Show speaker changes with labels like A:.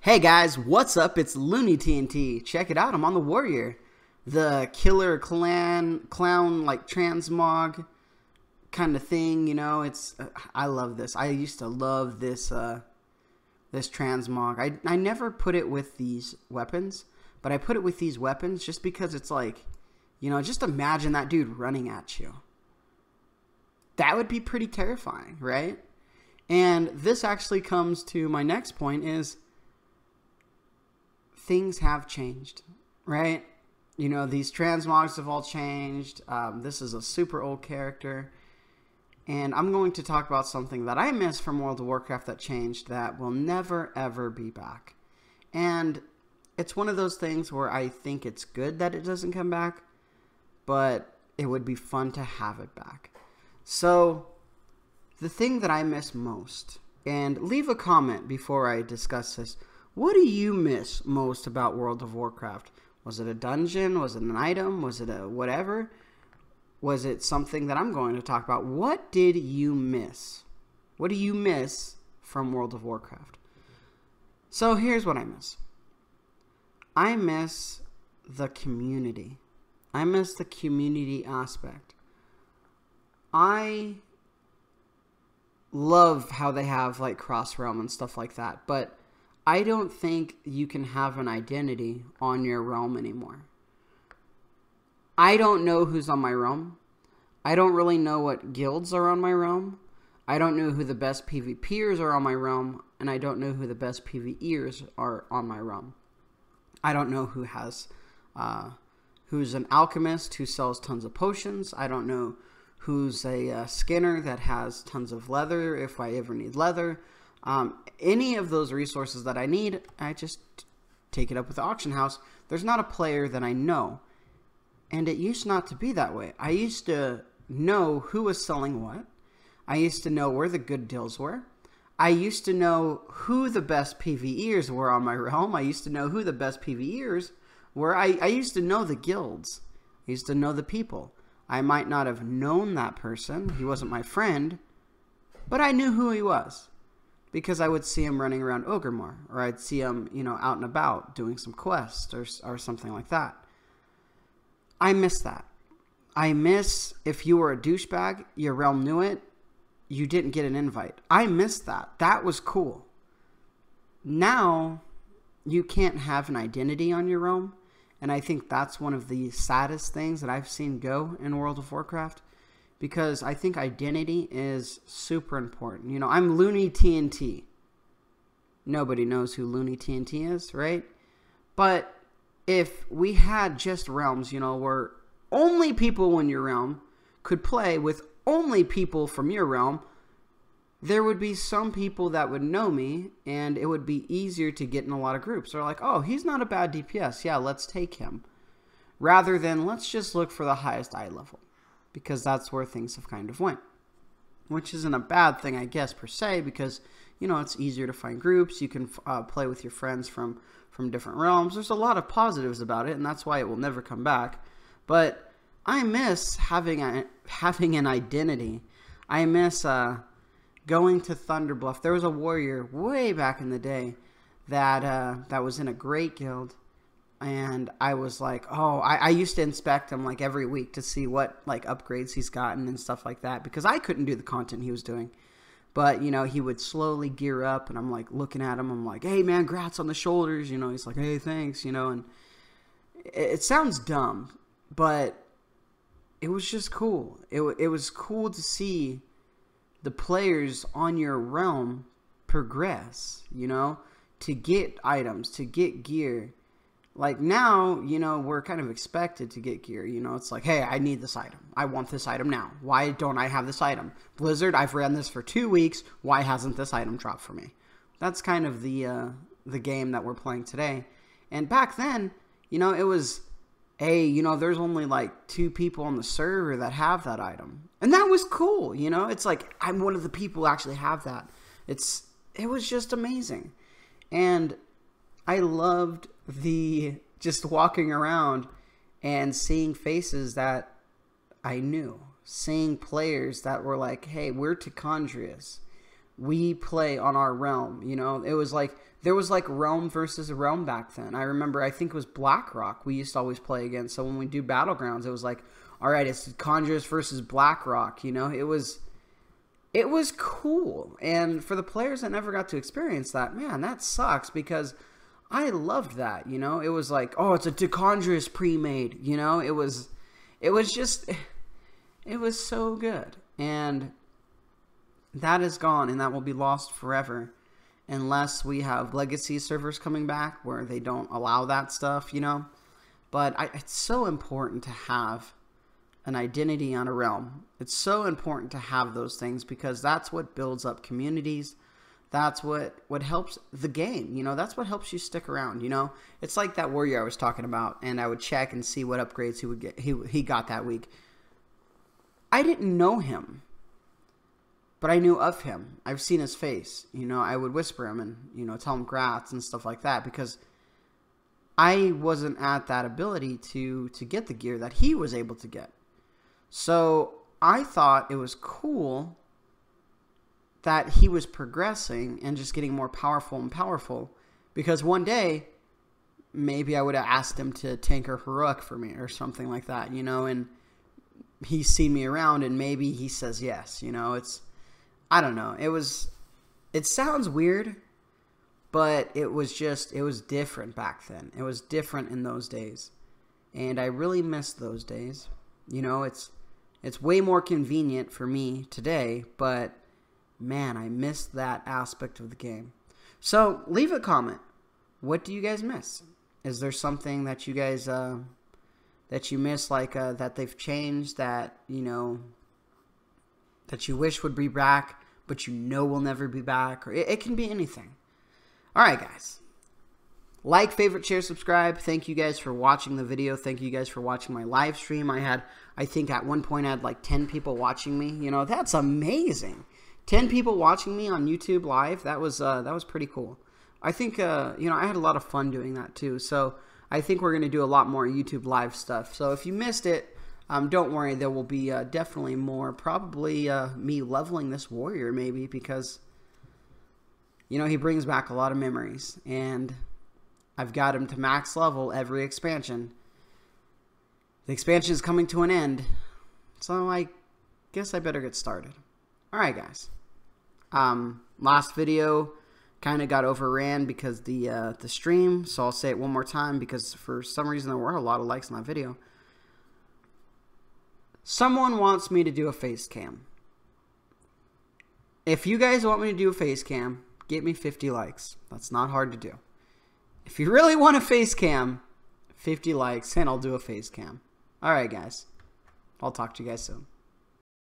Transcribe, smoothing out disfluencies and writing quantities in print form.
A: Hey guys, what's up? It's Looney TNT. Check it out, I'm on the Warrior. The killer clown like transmog kind of thing, you know. It's I love this. I used to love this this transmog. I never put it with these weapons, but I put it with these weapons just because it's like, you know, just imagine that dude running at you. That would be pretty terrifying, right? And this actually comes to my next point is things have changed, right? You know, these transmogs have all changed. This is a super old character. And I'm going to talk about something that I miss from World of Warcraft that changed that will never, ever be back. And it's one of those things where I think it's good that it doesn't come back, but it would be fun to have it back. So, the thing that I miss most, and leave a comment before I discuss this, what do you miss most about World of Warcraft? Was it a dungeon? Was it an item? Was it a whatever? Was it something that I'm going to talk about? What did you miss? What do you miss from World of Warcraft? So here's what I miss. I miss the community. I miss the community aspect. I love how they have like cross-realm and stuff like that, but I don't think you can have an identity on your realm anymore. I don't know who's on my realm. I don't really know what guilds are on my realm. I don't know who the best PvPers are on my realm, and I don't know who the best PvEers are on my realm. I don't know who has, who's an alchemist who sells tons of potions. I don't know who's a skinner that has tons of leather if I ever need leather. Any of those resources that I need, I just take it up with the auction house. There's not a player that I know. And it used not to be that way. I used to know who was selling what. I used to know where the good deals were. I used to know who the best PvEers were on my realm. I used to know who the best PvEers were. I used to know the guilds. I used to know the people. I might not have known that person. He wasn't my friend. But I knew who he was. Because I would see him running around Ogremore, or I'd see him, you know, out and about doing some quests or something like that. I miss that. I miss if you were a douchebag, your realm knew it, you didn't get an invite. I miss that. That was cool. Now, you can't have an identity on your realm, and I think that's one of the saddest things that I've seen go in World of Warcraft. Because I think identity is super important. You know, I'm Looney TNT. Nobody knows who Looney TNT is, right? But if we had just realms, you know, where only people in your realm could play with only people from your realm, there would be some people that would know me, and it would be easier to get in a lot of groups. They're like, oh, he's not a bad DPS. Yeah, let's take him. Rather than, let's just look for the highest eye level. Because that's where things have kind of went. Which isn't a bad thing, I guess, per se, because, you know, it's easier to find groups. You can play with your friends from different realms. There's a lot of positives about it, and that's why it will never come back. But I miss having an identity. I miss going to Thunderbluff. There was a warrior way back in the day that was in a great guild. And I was like, oh, I used to inspect him like every week to see what like upgrades he's gotten and stuff like that. Because I couldn't do the content he was doing. But, you know, he would slowly gear up and I'm like looking at him. I'm like, hey, man, grats on the shoulders. You know, he's like, hey, thanks, you know. And it sounds dumb, but it was just cool. It was cool to see the players on your realm progress, you know, to get items, to get gear. Like now, you know, we're kind of expected to get gear. You know, it's like, hey, I need this item. I want this item now. Why don't I have this item? Blizzard, I've ran this for 2 weeks. Why hasn't this item dropped for me? That's kind of the game that we're playing today. And back then, you know, it was, hey, you know, there's only like 2 people on the server that have that item. And that was cool, you know? It's like, I'm one of the people who actually have that. It was just amazing. And I loved just walking around and seeing faces that I knew. Seeing players that were like, hey, we're Tichondrius. we play on our realm. You know, it was like, there was like realm versus realm back then. I remember, I think it was BlackRock we used to always play against. So when we do Battlegrounds, it was like, all right, it's Conjurers versus BlackRock. You know, it was cool. And for the players that never got to experience that, man, that sucks, because I loved that. You know, it was like, oh, it's a Conjurers pre-made. You know, it was so good. And that is gone, and that will be lost forever. Unless we have legacy servers coming back where they don't allow that stuff, you know. But it's so important to have an identity on a realm. It's so important to have those things, because that's what builds up communities. That's what helps the game, you know. That's what helps you stick around, you know. It's like that warrior I was talking about, and I would check and see what upgrades he would get. He got that week. I didn't know him, but I knew of him. I've seen his face. You know, I would whisper him and, you know, tell him grats and stuff like that, because I wasn't at that ability to get the gear that he was able to get. So I thought it was cool that he was progressing and just getting more powerful and powerful, because one day maybe I would have asked him to tank or heroic for me or something like that, you know, and he's seen me around and maybe he says yes, you know. I don't know. It sounds weird, but it was different back then. It was different in those days. And I really miss those days. You know, it's way more convenient for me today, but man, I miss that aspect of the game. So leave a comment. What do you guys miss? Is there something that you guys, that you miss, like, that they've changed, that, you know, that you wish would be back, but you know will never be back? Or it can be anything. Alright, guys. Like, favorite, share, subscribe. Thank you guys for watching the video. Thank you guys for watching my live stream. I think at one point I had like 10 people watching me. You know, that's amazing. 10 people watching me on YouTube live. That was pretty cool. I think, you know, I had a lot of fun doing that too. So I think we're going to do a lot more YouTube live stuff. So if you missed it, don't worry. There will be definitely more. Probably me leveling this warrior maybe, because, you know, he brings back a lot of memories. And I've got him to max level every expansion. The expansion is coming to an end. So I guess I better get started. Alright, guys. Last video kind of got overran because the stream, so I'll say it one more time, because for some reason there were a lot of likes on that video. Someone wants me to do a face cam. If you guys want me to do a face cam, get me 50 likes. That's not hard to do. If you really want a face cam, 50 likes and I'll do a face cam. Alright, guys. I'll talk to you guys soon.